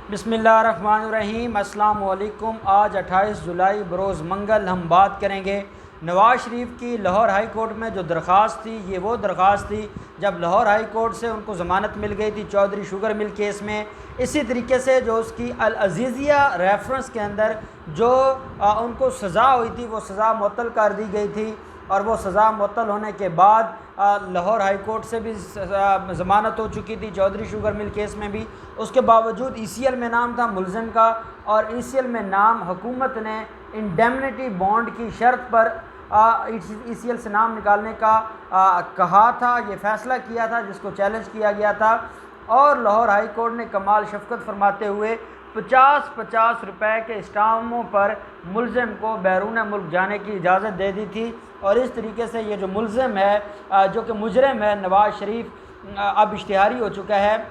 बिस्मिल्लाहिर्रहमानिर्रहीम। अस्सलाम वालेकुम। आज 28 जुलाई बरोज़ मंगल हम बात करेंगे नवाज़ शरीफ की लाहौर हाई कोर्ट में जो दरख्वास्त थी। ये वो दरख्वास्त थी जब लाहौर हाई कोर्ट से उनको ज़मानत मिल गई थी चौधरी शुगर मिल केस में। इसी तरीके से जो उसकी अल अज़ीज़िया रेफरेंस के अंदर जो उनको सज़ा हुई थी वो सज़ा मुअत्तल कर दी गई थी और वो सज़ा मुअत्तल होने के बाद लाहौर हाई कोर्ट से भी ज़मानत हो चुकी थी चौधरी शुगर मिल केस में भी। उसके बावजूद ECL में नाम था मुलज़िम का और ECL में नाम हुकूमत ने इंडेमनिटी बॉन्ड की शर्त पर ECL से नाम निकालने का कहा था। ये फ़ैसला किया था जिसको चैलेंज किया गया था और लाहौर हाई कोर्ट ने कमाल शफ़क़त फरमाते हुए 50-50 रुपए के स्टाम्पों पर मुलज़िम को बैरून मुल्क जाने की इजाज़त दे दी थी। और इस तरीके से ये जो मुलज़िम है जो कि मुजरिम है नवाज़ शरीफ अब इश्तिहारी हो चुका है।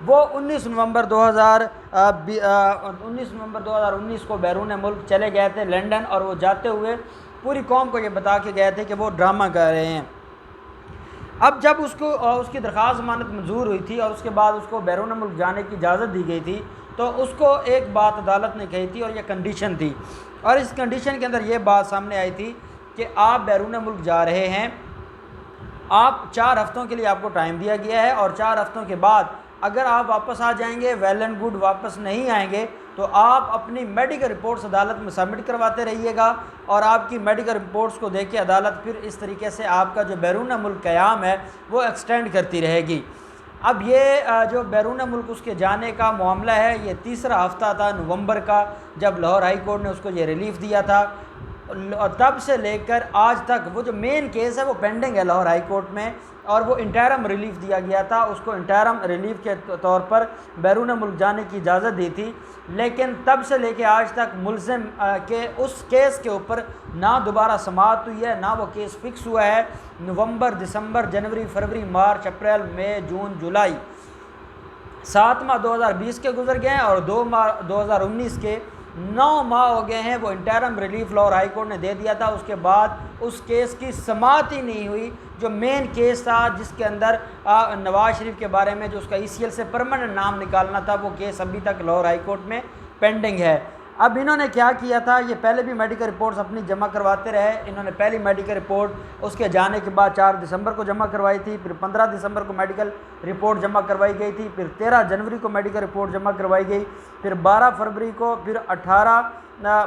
वो 19 नवंबर 2019 को बैरून मुल्क चले गए थे लंदन और वो जाते हुए पूरी कौम को ये बता के गए थे कि वो ड्रामा कर रहे हैं। अब जब उसको उसकी दरख्वास्त ज़मानत मंजूर हुई थी और उसके बाद उसको बैरून मुल्क जाने की इजाज़त दी गई थी तो उसको एक बात अदालत ने कही थी और ये कंडीशन थी। और इस कंडीशन के अंदर ये बात सामने आई थी कि आप बैरून मुल्क जा रहे हैं, आप 4 हफ़्तों के लिए आपको टाइम दिया गया है और 4 हफ़्तों के बाद अगर आप वापस आ जाएंगे वेल एंड गुड, वापस नहीं आएंगे तो आप अपनी मेडिकल रिपोर्ट्स अदालत में सबमिट करवाते रहिएगा और आपकी मेडिकल रिपोर्ट्स को देख के अदालत फिर इस तरीके से आपका जो बैरून मुल्क क़याम है वो एक्सटेंड करती रहेगी। अब ये जो बैरून मुल्क उसके जाने का मामला है ये तीसरा हफ़्ता था नवंबर का जब लाहौर हाई कोर्ट ने उसको ये रिलीफ़ दिया था और तब से लेकर आज तक वो जो मेन केस है वो पेंडिंग है लाहौर हाई कोर्ट में और वो इंटरम रिलीफ़ दिया गया था। उसको इंटरम रिलीफ़ के तौर पर बैरून मुल्क जाने की इजाज़त दी थी, लेकिन तब से लेके आज तक मुलज़िम के उस केस के ऊपर ना दोबारा समाअत हुई है, ना वो केस फ़िक्स हुआ है। नवंबर, दिसंबर, जनवरी, फरवरी, मार्च, अप्रैल, मई, जून, जुलाई 7 माह 2020 के गुजर गए हैं और 2 माह 2019 के 9 माह हो गए हैं। वो interim relief Lahore high court ने दे दिया था, उसके बाद उस केस की समाअत ही नहीं हुई जो मेन केस था जिसके अंदर नवाज़ शरीफ के बारे में जो उसका ECL से परमानेंट नाम निकालना था वो केस अभी तक लाहौर हाई कोर्ट में पेंडिंग है। अब इन्होंने क्या किया था, ये पहले भी मेडिकल रिपोर्ट्स अपनी जमा करवाते रहे। इन्होंने पहली मेडिकल रिपोर्ट उसके जाने के बाद 4 दिसंबर को जमा करवाई थी, फिर 15 दिसंबर को मेडिकल रिपोर्ट जमा करवाई गई थी, फिर 13 जनवरी को मेडिकल रिपोर्ट जमा करवाई गई, फिर 12 फरवरी को, फिर 18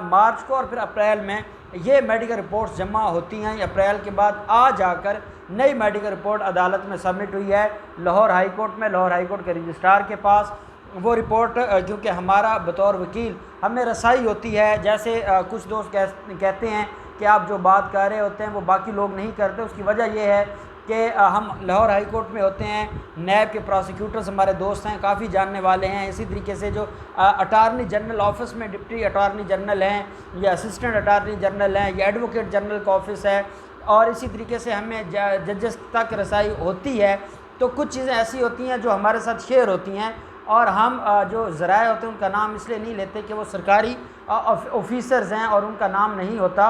मार्च को और फिर अप्रैल में ये मेडिकल रिपोर्ट्स जमा होती हैं। अप्रैल के बाद आ जाकर नई मेडिकल रिपोर्ट अदालत में सबमिट हुई है लाहौर हाई कोर्ट में, लाहौर हाई कोर्ट के रजिस्ट्रार के पास। वो रिपोर्ट क्योंकि हमारा बतौर वकील हमें रसाई होती है, जैसे कुछ दोस्त कहते हैं कि आप जो बात कर रहे होते हैं वो बाकी लोग नहीं करते, उसकी वजह यह है कि हम लाहौर हाई कोर्ट में होते हैं, नैब के प्रोसिक्यूटर्स हमारे दोस्त हैं, काफ़ी जानने वाले हैं। इसी तरीके से जो अटार्नी जनरल ऑफिस में डिप्टी अटार्नी जनरल हैं या असिस्टेंट अटार्नी जनरल हैं या एडवोकेट जनरल का ऑफिस है और इसी तरीके से हमें जजेस तक रसाई होती है। तो कुछ चीज़ें ऐसी होती हैं जो हमारे साथ शेयर होती हैं और हम जो ज़राए होते हैं उनका नाम इसलिए नहीं लेते कि वो सरकारी ऑफिसर्स हैं और उनका नाम नहीं होता।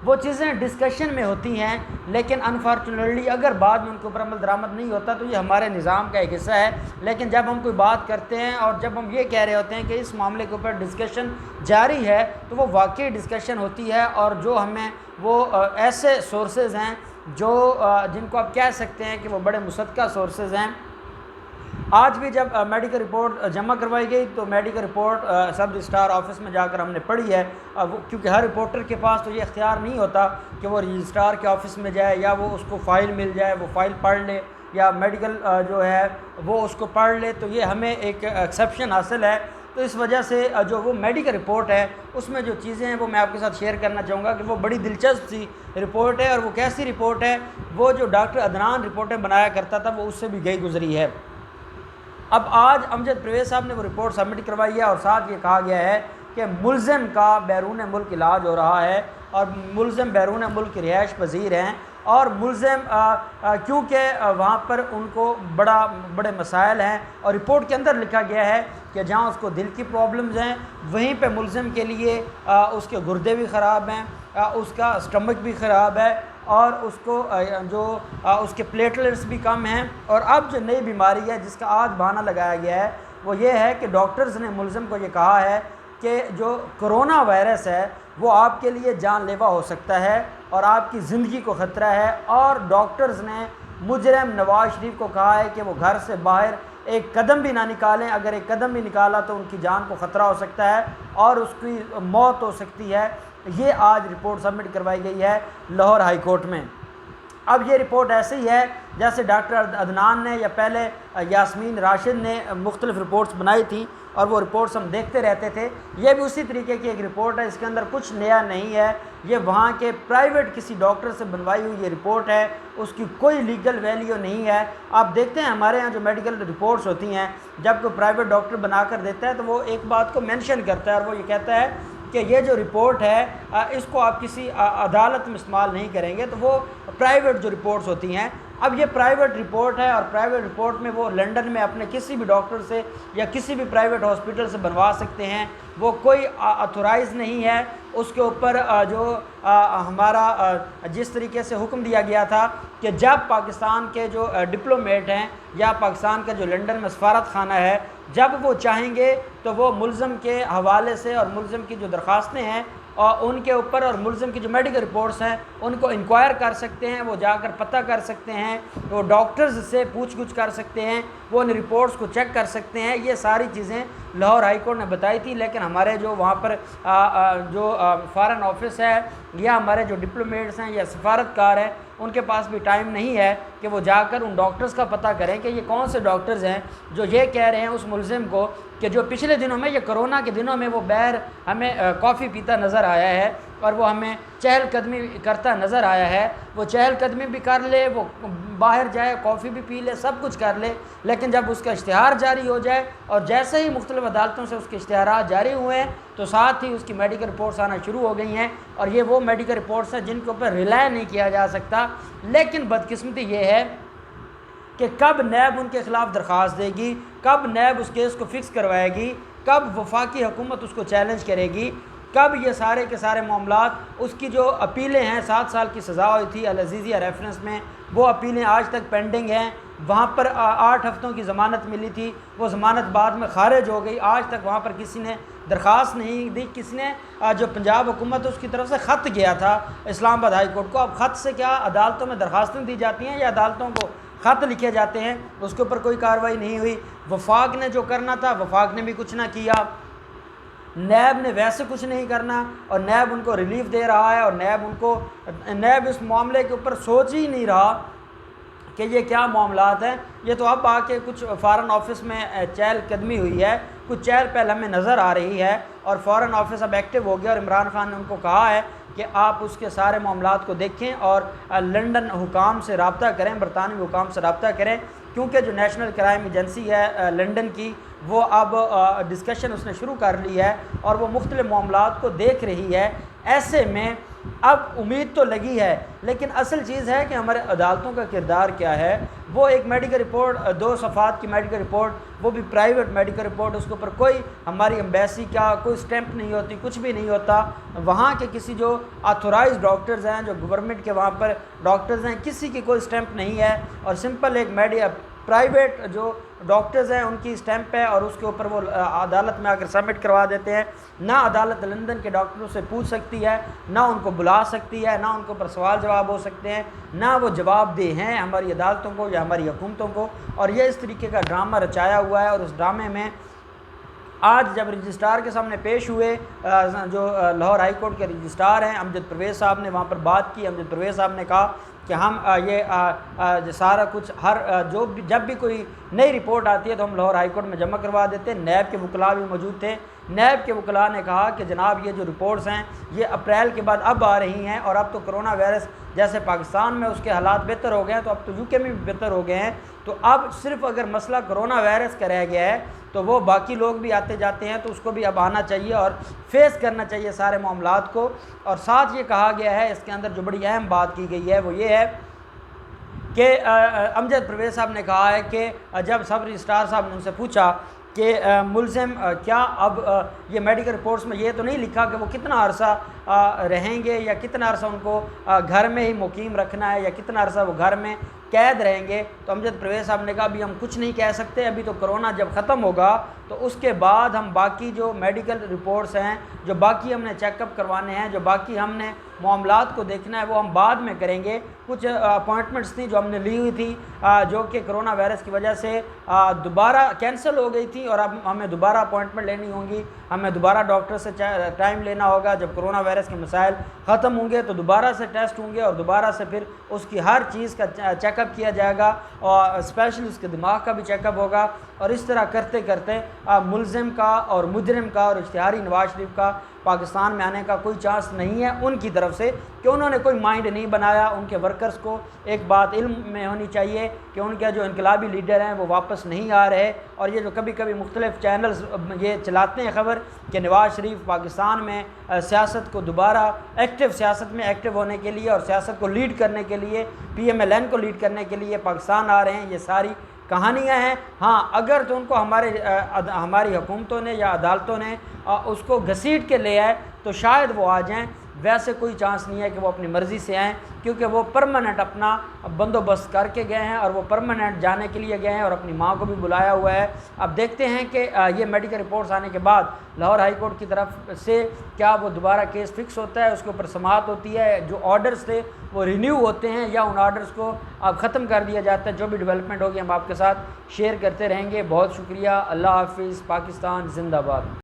वो चीज़ें डिस्कशन में होती हैं लेकिन अनफॉर्चुनेटली अगर बाद में उनके ऊपर अमल दरामद नहीं होता तो ये हमारे निज़ाम का एक हिस्सा है। लेकिन जब हम कोई बात करते हैं और जब हम ये कह रहे होते हैं कि इस मामले के ऊपर डिस्कशन जारी है तो वो वाकई डिस्कशन होती है और जो हमें वो ऐसे सोर्सेज़ हैं जो जिनको आप कह सकते हैं कि वो बड़े मुसद्दक़ा सोर्सेज़ हैं। आज भी जब मेडिकल रिपोर्ट जमा करवाई गई तो मेडिकल रिपोर्ट सब रजिस्ट्रार ऑफिस में जाकर हमने पढ़ी है। क्योंकि हर रिपोर्टर के पास तो ये इख्तियार नहीं होता कि वो रजिस्ट्रार के ऑफिस में जाए या वो उसको फ़ाइल मिल जाए, वो फ़ाइल पढ़ ले या मेडिकल जो है वो उसको पढ़ ले, तो ये हमें एक एक्सेप्शन हासिल है। तो इस वजह से जो वो मेडिकल रिपोर्ट है उसमें जो चीज़ें हैं वो मैं आपके साथ शेयर करना चाहूँगा कि वो बड़ी दिलचस्प सी रिपोर्ट है। और वो कैसी रिपोर्ट है, वो जो डॉक्टर अदनान रिपोर्टें बनाया करता था वो उससे भी गई गुजरी है। अब आज अमजद परवेज़ साहब ने वो रिपोर्ट सबमिट करवाई है और साथ ये कहा गया है कि मुलज़िम का बैरून मुल्क इलाज हो रहा है और मुलज़िम बैरून मुल्क की रिहाइश पजीर हैं और मुलज़िम क्योंकि वहाँ पर उनको बड़े मसाइल हैं और रिपोर्ट के अंदर लिखा गया है कि जहाँ उसको दिल की प्रॉब्लम्स हैं वहीं पे मुलज़िम के लिए उसके गुर्दे भी ख़राब हैं, उसका स्टमक भी ख़राब है और उसको उसके प्लेटलेट्स भी कम हैं। और अब जो नई बीमारी है जिसका आज बहाना लगाया गया है वो ये है कि डॉक्टर्स ने मुलज़िम को ये कहा है कि जो कोरोना वायरस है वो आपके लिए जानलेवा हो सकता है और आपकी ज़िंदगी को ख़तरा है, और डॉक्टर्स ने मुजरिम नवाज शरीफ को कहा है कि वो घर से बाहर एक कदम भी ना निकालें, अगर एक कदम भी निकाला तो उनकी जान को ख़तरा हो सकता है और उसकी मौत हो सकती है। ये आज रिपोर्ट सबमिट करवाई गई है लाहौर हाई कोर्ट में। अब ये रिपोर्ट ऐसे ही है जैसे डॉक्टर अदनान ने या पहले यास्मीन राशिद ने मुख्तलिफ़ रिपोर्ट्स बनाई थी और वो रिपोर्ट्स हम देखते रहते थे। ये भी उसी तरीके की एक रिपोर्ट है, इसके अंदर कुछ नया नहीं है। ये वहाँ के प्राइवेट किसी डॉक्टर से बनवाई हुई ये रिपोर्ट है, उसकी कोई लीगल वैल्यू नहीं है। आप देखते हैं हमारे यहाँ जो मेडिकल रिपोर्ट्स होती हैं, जब कोई प्राइवेट डॉक्टर बना कर देता है तो वो एक बात को मेंशन करता है और वो ये कहता है कि ये जो रिपोर्ट है इसको आप किसी अदालत में इस्तेमाल नहीं करेंगे, तो वो प्राइवेट जो रिपोर्ट्स होती हैं। अब ये प्राइवेट रिपोर्ट है और प्राइवेट रिपोर्ट में वो लंदन में अपने किसी भी डॉक्टर से या किसी भी प्राइवेट हॉस्पिटल से बनवा सकते हैं, वो कोई अथोराइज़ नहीं है। उसके ऊपर जो हमारा जिस तरीके से हुक्म दिया गया था कि जब पाकिस्तान के जो डिप्लोमेट हैं या पाकिस्तान का जो लंदन में सफारत खाना है, जब वो चाहेंगे तो वो मुल्ज़िम के हवाले से और मुल्ज़िम की जो दरख्वास्तें हैं और उनके ऊपर और मुल्ज़िम की जो मेडिकल रिपोर्ट्स हैं उनको इंक्वायर कर सकते हैं, वो जाकर पता कर सकते हैं, वो डॉक्टर्स से पूछ गुछ कर सकते हैं, वो उन रिपोर्ट्स को चेक कर सकते हैं। ये सारी चीज़ें लाहौर हाई कोर्ट ने बताई थी, लेकिन हमारे जो वहाँ पर जो फ़ॉरेन ऑफिस है या हमारे जो डिप्लोमेट्स हैं या सफारतकार हैं, उनके पास भी टाइम नहीं है कि वो जाकर उन डॉक्टर्स का पता करें कि ये कौन से डॉक्टर्स हैं जो ये कह रहे हैं उस मुल्ज़िम को कि जो पिछले दिनों में, ये कोरोना के दिनों में वो बाहर हमें कॉफ़ी पीता नज़र आया है और वो हमें चहलकदमी करता नज़र आया है। वो चहलकदमी भी कर ले, वो बाहर जाए, कॉफ़ी भी पी ले, सब कुछ कर ले, लेकिन जब उसका इश्तिहार जारी हो जाए और जैसे ही मुख्तलिफ़ अदालतों से उसके इश्तिहारात जारी हुए हैं तो साथ ही उसकी मेडिकल रिपोर्ट्स आना शुरू हो गई हैं। और ये वो मेडिकल रिपोर्ट्स हैं जिनके ऊपर रिलाय नहीं किया जा सकता। लेकिन बदकिस्मती ये है कि कब नैब उनके ख़िलाफ़ दरख्वास्त देगी, कब नैब उस केस को फ़िक्स करवाएगी, कब वफाकी हुकूमत उसको चैलेंज करेगी, कब ये सारे के सारे मामलात, उसकी जो अपीलें हैं, 7 साल की सज़ा हुई थी अल अज़ीज़िया रेफरेंस में, वो अपीलें आज तक पेंडिंग हैं। वहाँ पर 8 हफ़्तों की ज़मानत मिली थी, वो ज़मानत बाद में खारिज हो गई। आज तक वहाँ पर किसी ने दरख्वास्त नहीं दी, किसी ने जो पंजाब हुकूमत उसकी तरफ से ख़त गया था इस्लामाबाद हाई कोर्ट को। अब ख़त से क्या अदालतों में दरख्वास्तें दी जाती हैं या अदालतों को ख़त लिखे जाते हैं, उसके ऊपर कोई कार्रवाई नहीं हुई। वफाक ने जो करना था वफाक ने भी कुछ ना किया, नैब ने वैसे कुछ नहीं करना और नैब उनको रिलीफ दे रहा है और नैब इस मामले के ऊपर सोच ही नहीं रहा कि ये क्या मामलात हैं। ये तो अब आके कुछ फ़ॉरेन ऑफिस में चहलकदमी हुई है, कुछ चहल पहल हमें नज़र आ रही है और फ़ॉरेन ऑफिस अब एक्टिव हो गया और इमरान खान ने उनको कहा है कि आप उसके सारे मामलात को देखें और लंदन हुकाम से रब्ता करें, बरतानवी हुकाम से रब्ता करें, क्योंकि जो नेशनल क्राइम एजेंसी है लंदन की, वो अब डिस्कशन उसने शुरू कर ली है और वो मुख्तलिफ़ मामलात को देख रही है। ऐसे में अब उम्मीद तो लगी है, लेकिन असल चीज़ है कि हमारे अदालतों का किरदार क्या है। वो एक मेडिकल रिपोर्ट, 2 सफ़ात की मेडिकल रिपोर्ट, वो भी प्राइवेट मेडिकल रिपोर्ट, उसके ऊपर कोई हमारी एम्बेसी का कोई स्टैंप नहीं होती, कुछ भी नहीं होता। वहाँ के किसी जो ऑथोराइज्ड डॉक्टर्स हैं, जो गवर्नमेंट के वहाँ पर डॉक्टर्स हैं, किसी की कोई स्टैंप नहीं है और सिंपल एक प्राइवेट जो डॉक्टर्स हैं उनकी स्टैंप है और उसके ऊपर वो अदालत में आकर सबमिट करवा देते हैं। ना अदालत लंदन के डॉक्टरों से पूछ सकती है, ना उनको बुला सकती है, ना उनके ऊपर सवाल जवाब हो सकते हैं, ना वो जवाबदेह हैं हमारी अदालतों को या हमारी हुकूमतों को। और ये इस तरीके का ड्रामा रचाया हुआ है और उस ड्रामे में आज जब रजिस्ट्रार के सामने पेश हुए, जो लाहौर हाई कोर्ट के रजिस्ट्रार हैं अमजद परवेज़ साहब ने वहाँ पर बात की। अमजद परवेज़ साहब ने कहा कि हम ये सारा कुछ जब भी कोई नई रिपोर्ट आती है तो हम लाहौर हाई कोर्ट में जमा करवा देते हैं। नैब के वकला भी मौजूद थे। नैब के वकला ने कहा कि जनाब ये जो रिपोर्ट्स हैं ये अप्रैल के बाद अब आ रही हैं और अब तो कोरोना वायरस जैसे पाकिस्तान में उसके हालात बेहतर हो गए हैं तो अब तो यूके में भी बेहतर हो गए हैं, तो अब सिर्फ अगर मसला कोरोना वायरस का रह गया है तो वो बाकी लोग भी आते जाते हैं तो उसको भी अब आना चाहिए और फेस करना चाहिए सारे मामलात को। और साथ ये कहा गया है, इसके अंदर जो बड़ी अहम बात की गई है वो ये है कि अमजद परवेज़ साहब ने कहा है कि जब सब रजिस्ट्रार साहब ने उनसे पूछा कि मुल्ज़िम क्या अब ये मेडिकल रिपोर्ट्स में ये तो नहीं लिखा कि वो कितना अरसा रहेंगे या कितना अरसा उनको घर में ही मुकीम रखना है या कितना अरसा वो घर में कैद रहेंगे, तो अमजद परवेज़ साहब ने कहा अभी हम कुछ नहीं कह सकते, अभी तो कोरोना जब ख़त्म होगा तो उसके बाद हम बाकी जो मेडिकल रिपोर्ट्स हैं, जो बाकी हमने चेकअप करवाने हैं, जो बाकी हमने मामलात को देखना है, वो हम बाद में करेंगे। कुछ अपॉइंटमेंट्स थी जो हमने ली हुई थी, जो कि कोरोना वायरस की वजह से दोबारा कैंसिल हो गई थी, और अब हमें दोबारा अपॉइंटमेंट लेनी होंगी, हमें दोबारा डॉक्टर से टाइम लेना होगा। जब कोरोना वायरस के मसाइल ख़त्म होंगे तो दोबारा से टेस्ट होंगे और दोबारा से फिर उसकी हर चीज़ का चेकअप किया जाएगा, और स्पेशली उसके दिमाग का भी चेकअप होगा। और इस तरह करते करते मुलजिम का और मुजरिम का और इश्तिहारी नवाज शरीफ का पाकिस्तान में आने का कोई चांस नहीं है उनकी तरफ से, कि उन्होंने कोई माइंड नहीं बनाया। उनके वर्कर्स को एक बात इल्म में होनी चाहिए कि उनके जो इनकलाबी लीडर हैं वो वापस नहीं आ रहे, और ये जो कभी कभी मुख्तलिफ चैनल्स ये चलाते हैं ख़बर कि नवाज शरीफ पाकिस्तान में सियासत को दोबारा एक्टिव सियासत में एक्टिव होने के लिए और सियासत को लीड करने के लिए, PMLN को लीड करने के लिए पाकिस्तान आ रहे हैं, ये सारी कहानियाँ हैं। हाँ, अगर तो उनको हमारी हुकूमतों ने या अदालतों ने उसको घसीट के ले आए तो शायद वो आ जाएं, वैसे कोई चांस नहीं है कि वो अपनी मर्ज़ी से आएँ, क्योंकि वो परमानेंट अपना बंदोबस्त करके गए हैं और वो परमानेंट जाने के लिए गए हैं, और अपनी माँ को भी बुलाया हुआ है। अब देखते हैं कि ये मेडिकल रिपोर्ट्स आने के बाद लाहौर हाई कोर्ट की तरफ से क्या वो दोबारा केस फिक्स होता है, उसके ऊपर समाअत होती है, जो ऑर्डर्स थे वो रिन्यू होते हैं, या उन ऑर्डर्स को अब ख़त्म कर दिया जाता है। जो भी डेवलपमेंट होगी हम आपके साथ शेयर करते रहेंगे। बहुत शुक्रिया। अल्लाह हाफिज़। पाकिस्तान जिंदाबाद।